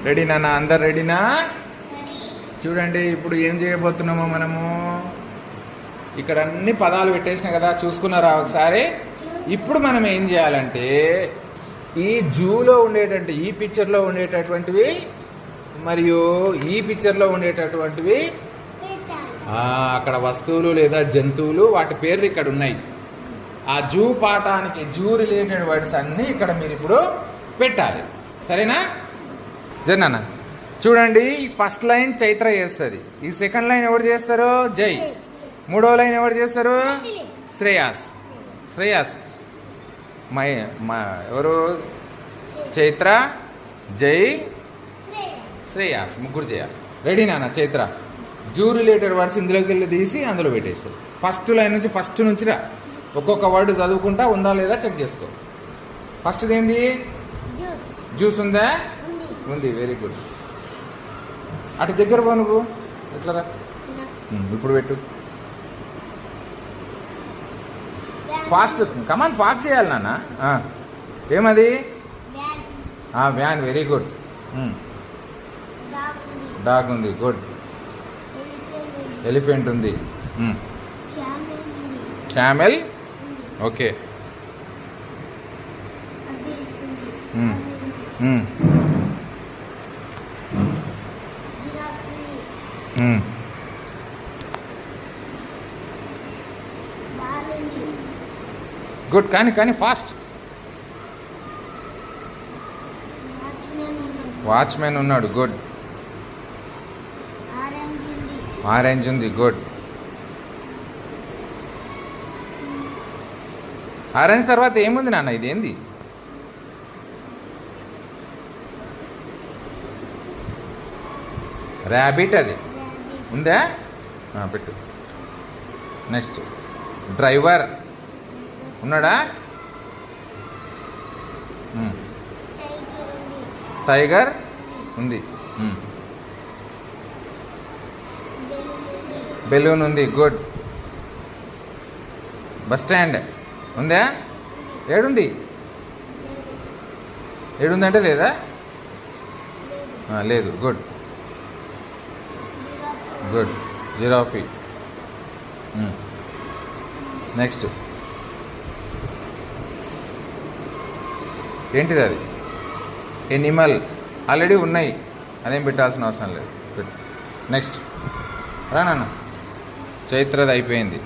Ready నాన్న? అందరు రెడీనా? చూడండి ఇప్పుడు ఏం చేయబోతున్నామో మనము. ఇక్కడ అన్ని పదాలు పెట్టేసినా కదా, చూసుకున్నారా ఒకసారి? ఇప్పుడు మనం ఏం చేయాలంటే ఈ జూలో ఉండేటటువంటి ఈ పిక్చర్లో ఉండేటటువంటివి మరియు ఈ పిక్చర్లో ఉండేటటువంటివి అక్కడ వస్తువులు లేదా జంతువులు, వాటి పేర్లు ఇక్కడ ఉన్నాయి. ఆ జూ పాఠానికి జూ రిలేటెడ్ వర్డ్స్ అన్నీ ఇక్కడ మీరు ఇప్పుడు పెట్టాలి. సరేనా? జనాన్న చూడండి, ఫస్ట్ లైన్ చైత్ర చేస్తుంది, ఈ సెకండ్ లైన్ ఎవరు చేస్తారు? జై. మూడో లైన్ ఎవరు చేస్తారు? శ్రేయాస్. శ్రేయాస్ ఎవరు? చైత్ర, జై, శ్రేయాస్, ముగ్గురు చేయాలి. రెడీ నాన్న? చైత్ర జూ రిలేటెడ్ వర్డ్స్ ఇందులోకి వెళ్ళి తీసి అందులో పెట్టేస్తారు. ఫస్ట్ లైన్ నుంచి ఫస్ట్ నుంచి రా, ఒక్కొక్క వర్డ్ చదువుకుంటా ఉందా లేదా చెక్ చేసుకో. ఫస్ట్ది ఏంది? జ్యూస్ ఉందా? ఉంది. Very good. అటు దగ్గర పో నువ్వు, ఎట్లా రా. ఇప్పుడు పెట్టు. ఫాస్ట్ కమాన్, ఫాస్ట్ చేయాలి నాన్న. ఏమది? వ్యాన్. Very good. డాగ్ ఉంది. గుడ్. ఎలిఫెంట్ ఉంది. క్యామెల్. ఓకే. గుడ్. కానీ ఫాస్ట్. వాచ్మెన్ ఉన్నాడు. గుడ్. ఆరెంజ్ ఉంది. గుడ్. ఆరెంజ్ తర్వాత ఏముంది నాన్న? ఇదేంది? ర్యాబిట్. అది ఉందా? పెట్టు. నెక్స్ట్ డ్రైవర్ ఉన్నాడా? టైగర్ ఉంది. బెలూన్ ఉంది. గుడ్. బస్ స్టాండ్ ఉందా? ఏడుంది? ఏడుందంటే లేదా? లేదు. గుడ్. గుడ్. జిరాఫీ. నెక్స్ట్ ఏంటిది? అది ఎనిమల్. ఆల్రెడీ ఉన్నాయి, అదేం పెట్టాల్సిన అవసరం లేదు. నెక్స్ట్ రా నాన్న. చైత్రది అయిపోయింది.